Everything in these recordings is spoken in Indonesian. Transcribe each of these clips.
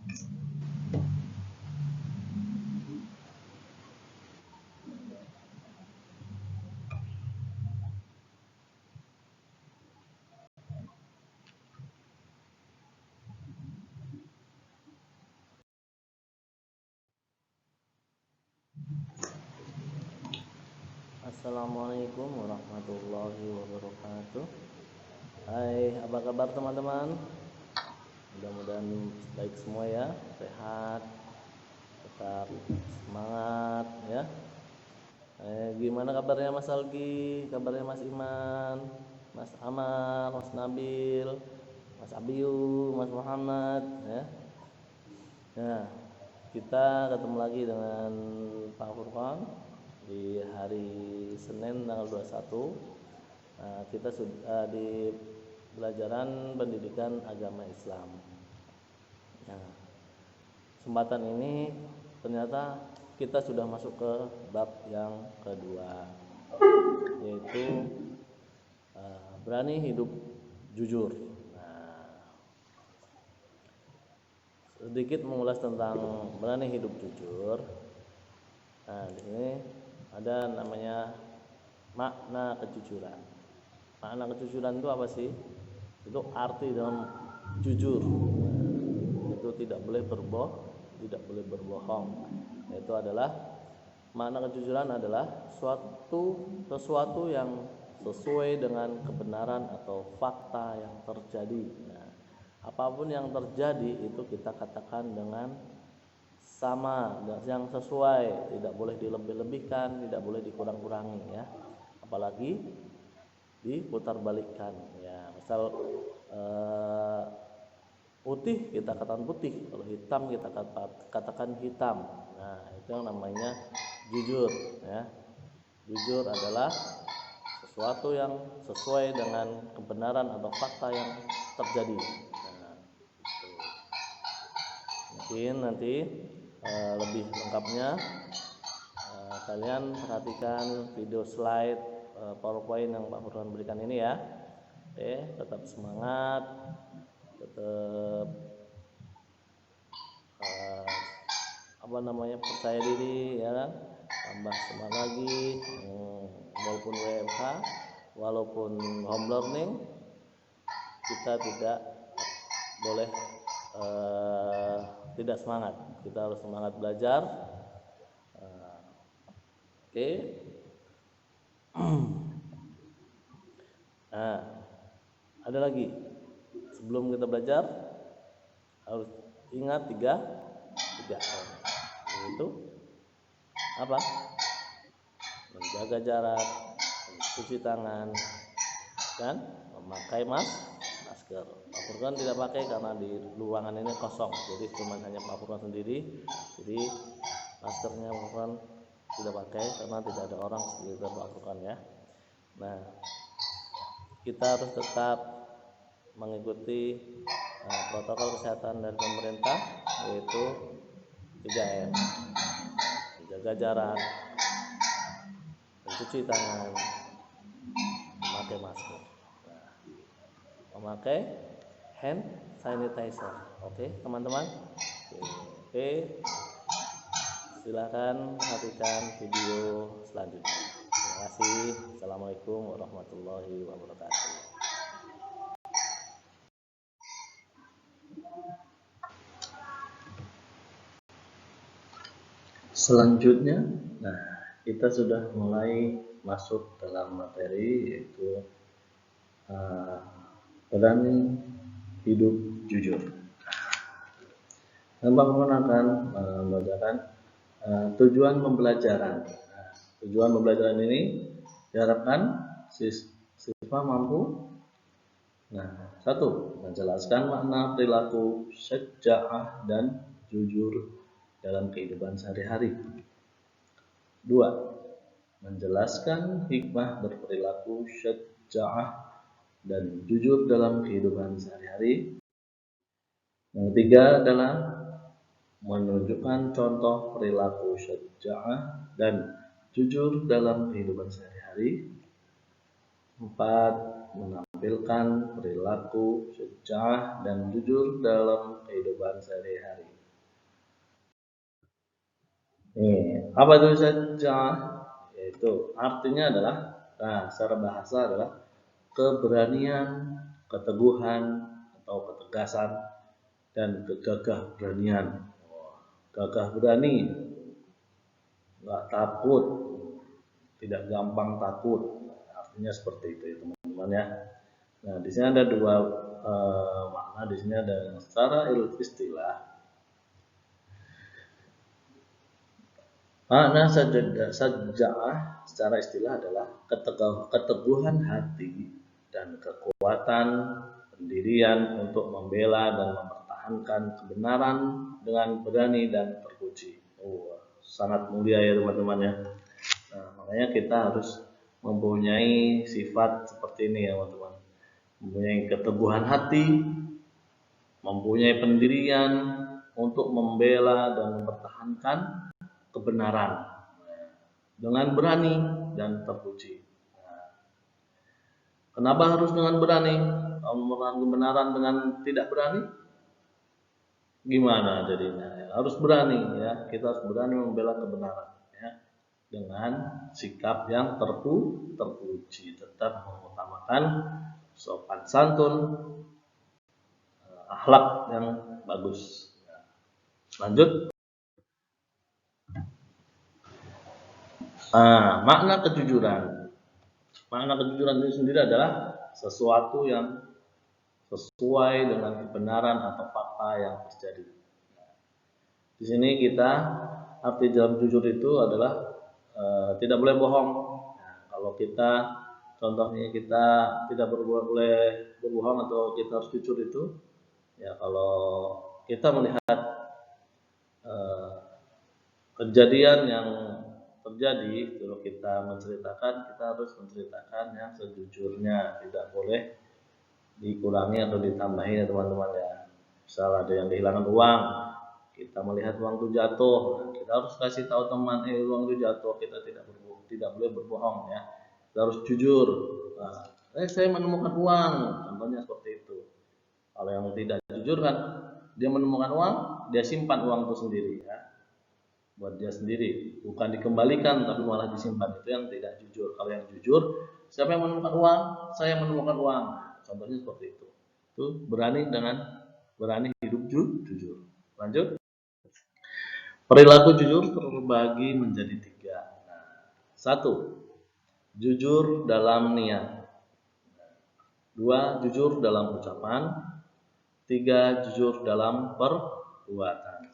Assalamualaikum warahmatullahi wabarakatuh. Hai, apa kabar teman-teman? Mudah-mudahan baik semua ya, sehat, tetap semangat ya. Gimana kabarnya Mas Algi? Kabarnya Mas Iman, Mas Amar, Mas Nabil, Mas Abiyu, Mas Muhammad ya. Nah, kita ketemu lagi dengan Pak Furqan di hari Senin tanggal 21. Nah, kita sudah di pelajaran pendidikan agama Islam. Nah, kesempatan ini ternyata kita sudah masuk ke bab yang kedua, yaitu berani hidup jujur. Sedikit mengulas tentang berani hidup jujur. Nah, di sini ada namanya makna kejujuran. Makna kejujuran itu apa sih? Itu arti dalam jujur. Itu tidak boleh berbohong. Itu adalah makna kejujuran adalah sesuatu yang sesuai dengan kebenaran atau fakta yang terjadi. Nah, apapun yang terjadi itu kita katakan dengan sama, yang sesuai, tidak boleh dilebih-lebihkan, tidak boleh dikurang-kurangi ya. Apalagi diputarbalikkan ya. Misal putih kita katakan putih, kalau hitam kita katakan hitam. Nah, itu yang namanya jujur ya. Jujur adalah sesuatu yang sesuai dengan kebenaran atau fakta yang terjadi. Nah, itu. Mungkin nanti lebih lengkapnya kalian perhatikan video slide PowerPoint yang Pak Furqan berikan ini ya. Oke, tetap semangat, tetap percaya diri ya kan, tambah semangat lagi. Walaupun WFH, walaupun home learning, kita tidak boleh tidak semangat, kita harus semangat belajar. Oke. Nah, ada lagi sebelum kita belajar harus ingat tiga M, yaitu apa? Menjaga jarak, mencuci tangan, dan memakai masker. Pak Furqan tidak pakai karena di ruangan ini kosong, jadi cuma hanya Pak Furqan sendiri. Jadi maskernya Pak Furqan tidak pakai karena tidak ada orang sekitar Pak Furqan ya. Nah, kita harus tetap mengikuti protokol kesehatan dari pemerintah, yaitu 3M: menjaga jarak, mencuci tangan, memakai masker, memakai hand sanitizer. Oke, teman-teman. Oke. Silakan perhatikan video selanjutnya. Terima kasih. Assalamualaikum warahmatullahi wabarakatuh. Selanjutnya, nah kita sudah mulai masuk dalam materi, yaitu berani hidup jujur. Pak Furqan akan membacakan tujuan pembelajaran. Tujuan pembelajaran ini diharapkan siswa mampu satu, menjelaskan makna perilaku syaja'ah dan jujur dalam kehidupan sehari-hari. 2, menjelaskan hikmah berperilaku syaja'ah dan jujur dalam kehidupan sehari-hari. Yang ketiga adalah menunjukkan contoh perilaku syaja'ah dan jujur dalam kehidupan sehari-hari. 4. Menampilkan perilaku syuja'ah dan jujur dalam kehidupan sehari-hari. Apa itu syuja'ah? Yaitu artinya adalah, secara bahasa adalah keberanian, keteguhan atau ketegasan, dan kegagah beranian. Gagah berani, nggak takut, tidak gampang takut. Artinya seperti itu ya teman-teman ya. Nah di sini ada dua makna. Di sini ada secara istilah. Makna syuja'ah secara istilah adalah keteguhan hati dan kekuatan pendirian untuk membela dan mempertahankan kebenaran dengan berani dan terpuji. Sangat mulia ya teman-teman ya. Nah, makanya kita harus mempunyai sifat seperti ini ya teman-teman. Mempunyai keteguhan hati, mempunyai pendirian untuk membela dan mempertahankan kebenaran dengan berani dan terpuji. Kenapa harus dengan berani? Kalau mempertahankan kebenaran dengan tidak berani, gimana jadinya? Harus berani ya. Kita harus berani membela kebenaran ya, dengan sikap yang terpuji, tetap mengutamakan sopan santun, akhlak yang bagus. Lanjut. Makna kejujuran. Makna kejujuran itu sendiri adalah sesuatu yang sesuai dengan kebenaran atau fakta yang terjadi. Di sini kita arti dalam jujur itu adalah tidak boleh bohong. Nah, kalau kita contohnya kita tidak boleh berbohong atau kita harus jujur itu, ya kalau kita melihat kejadian yang terjadi, kalau kita menceritakan, kita harus menceritakan yang sejujurnya, tidak boleh dikurangi atau ditambahi ya teman-teman ya. Misal ada yang kehilangan uang, kita melihat uang itu jatuh, kita harus kasih tahu teman, uang itu jatuh, kita tidak boleh berbohong ya. Kita harus jujur. Saya menemukan uang, contohnya seperti itu. Kalau yang tidak jujur kan, dia menemukan uang, dia simpan uang itu sendiri ya, buat dia sendiri, bukan dikembalikan tapi malah disimpan. Itu yang tidak jujur. Kalau yang jujur, siapa yang menemukan uang? Saya menemukan uang. Contohnya seperti itu. Itu berani hidup jujur. Lanjut. Perilaku jujur terbagi menjadi 3. 1. Jujur dalam niat. 2. Jujur dalam ucapan. 3. Jujur dalam perbuatan.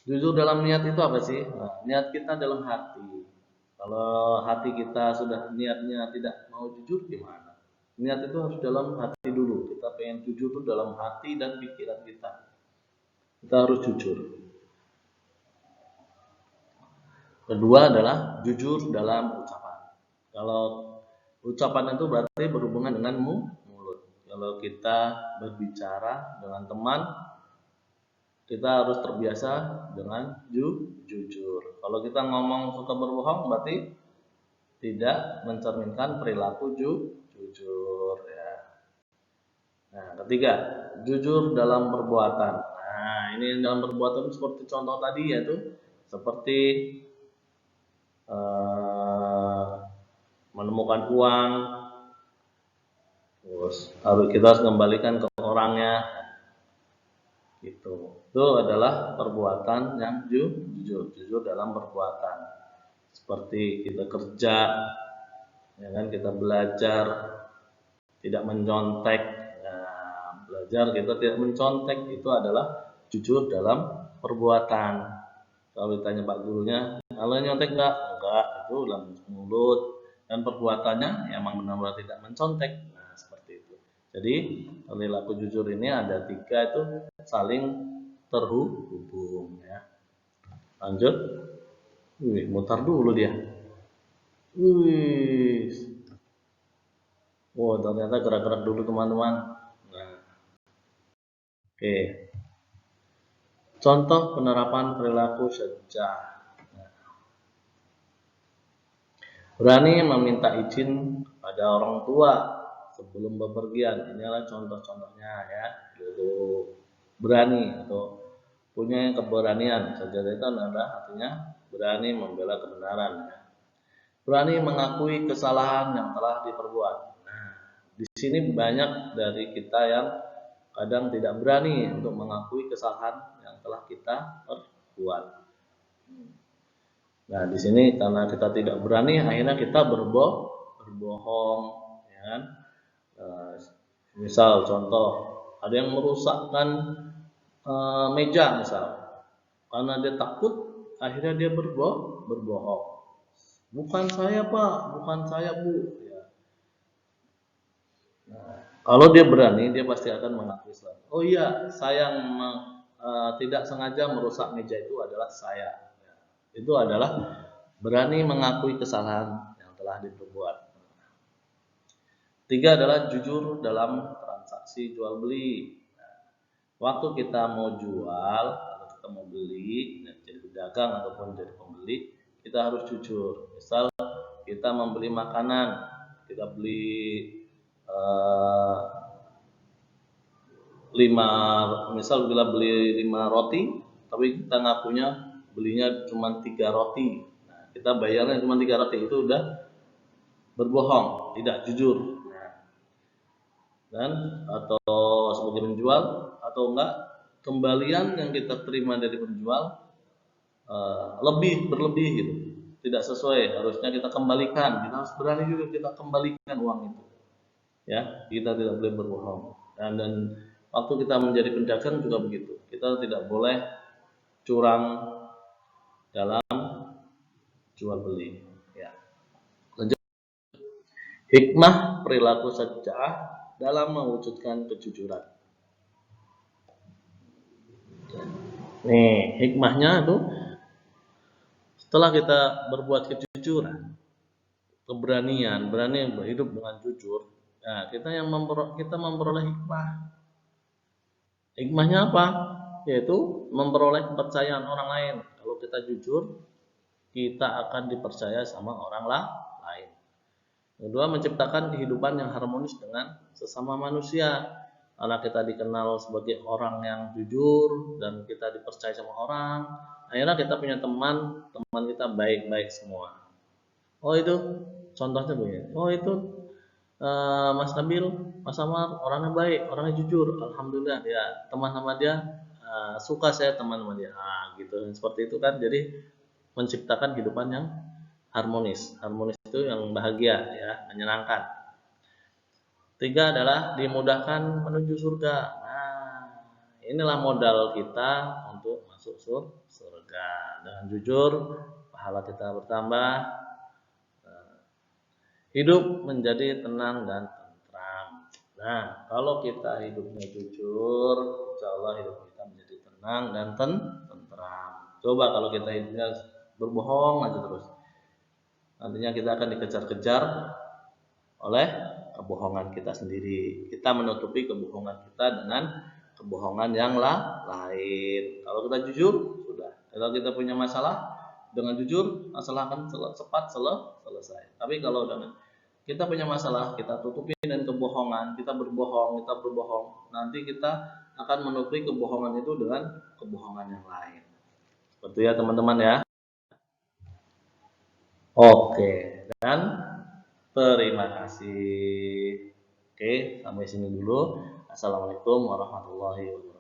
Jujur dalam niat itu apa sih? Niat kita dalam hati. Kalau hati kita sudah niatnya tidak mau jujur, gimana? Niat itu harus dalam hati dulu. Kita pengen jujur itu dalam hati dan pikiran kita. Kita harus jujur. Kedua adalah jujur dalam ucapan. Kalau ucapan itu berarti berhubungan dengan mulut. Kalau kita berbicara dengan teman, kita harus terbiasa dengan jujur. Kalau kita ngomong suka berbohong, berarti tidak mencerminkan perilaku jujur ya. Nah, ketiga, jujur dalam perbuatan. Nah, ini dalam perbuatan seperti contoh tadi, yaitu seperti menemukan uang, terus kita harus kembalikan ke orangnya, gitu. Itu adalah perbuatan yang jujur dalam perbuatan. Seperti kita kerja, ya kan, kita belajar, tidak mencontek. Nah, belajar kita tidak mencontek, itu adalah jujur dalam perbuatan. Kalau ditanya pak gurunya, kalau nyontek enggak, itu dalam mulut, dan perbuatannya ya emang benar-benar tidak mencontek. Nah, seperti itu. Jadi perilaku jujur ini ada 3, itu saling terhubung ya. Lanjut. Mutar dulu dia. Ternyata gerak-gerak dulu teman-teman. Nah. Oke. Contoh penerapan perilaku syuja'ah. Berani meminta izin pada orang tua sebelum bepergian. Ini adalah contoh-contohnya ya. Dulu berani atau punya keberanian. Sajadah itu adalah artinya berani membela kebenaran. Ya. Berani mengakui kesalahan yang telah diperbuat. Nah, di sini banyak dari kita yang kadang tidak berani untuk mengakui kesalahan yang telah kita perbuat. Nah, di sini karena kita tidak berani, akhirnya kita berbohong, ya kan? Misal contoh, ada yang merusakkan meja misal, karena dia takut, akhirnya dia berbohong. Bukan saya Pak, bukan saya Bu. Ya. Nah, kalau dia berani, dia pasti akan mengakui salah. Oh iya, saya tidak sengaja merusak meja itu adalah saya. Itu adalah berani mengakui kesalahan yang telah diperbuat. 3 adalah jujur dalam transaksi jual beli. Waktu kita mau jual atau kita mau beli, jadi pedagang ataupun jadi pembeli, kita harus jujur. Misal kita membeli makanan, kita beli 5 roti, tapi kita ngakunya belinya cuma 3 roti. Nah, kita bayarnya cuma 3 roti, itu udah berbohong, tidak jujur. Nah, dan atau sebagai penjual atau enggak, kembalian yang kita terima dari penjual berlebih gitu, tidak sesuai, harusnya kita kembalikan. Kita harus berani juga kita kembalikan uang itu. Ya, kita tidak boleh berbohong. Dan waktu kita menjadi pedagang juga begitu. Kita tidak boleh curang dalam jual beli. Ya. Lanjut. Hikmah perilaku syaja'ah dalam mewujudkan kejujuran. Nih, hikmahnya itu setelah kita berbuat kejujuran, keberanian, berani berhidup dengan jujur, nah kita memperoleh hikmah. Hikmahnya apa? Yaitu memperoleh kepercayaan orang lain. Kalau kita jujur, kita akan dipercaya sama orang lain. Kedua, menciptakan kehidupan yang harmonis dengan sesama manusia. Karena kita dikenal sebagai orang yang jujur dan kita dipercaya sama orang, akhirnya kita punya teman kita baik-baik semua. Oh itu contohnya begini. Oh itu Mas Nabil, Mas Amar orangnya baik, orangnya jujur. Alhamdulillah ya, teman sama dia suka saya teman sama dia. Gitu. Seperti itu kan. Jadi menciptakan kehidupan yang harmonis. Harmonis itu yang bahagia ya, menyenangkan. 3 adalah dimudahkan menuju surga. Nah, inilah modal kita untuk masuk surga. Dengan jujur, pahala kita bertambah. Hidup menjadi tenang dan tentram. Nah, kalau kita hidupnya jujur, insya Allah hidup kita menjadi tenang dan tentram. Coba kalau kita hidupnya berbohong aja terus, nantinya kita akan dikejar-kejar oleh kebohongan kita sendiri. Kita menutupi kebohongan kita dengan kebohongan yang lain. Kalau kita jujur, sudah. Kalau kita punya masalah, dengan jujur, masalah akan cepat selesai. Tapi kalau dengan kita punya masalah, kita tutupi dengan kebohongan, kita berbohong, nanti kita akan menutupi kebohongan itu dengan kebohongan yang lain. Betul ya teman-teman ya? Oke, dan terima kasih. Oke, sampai sini dulu. Assalamualaikum warahmatullahi wabarakatuh.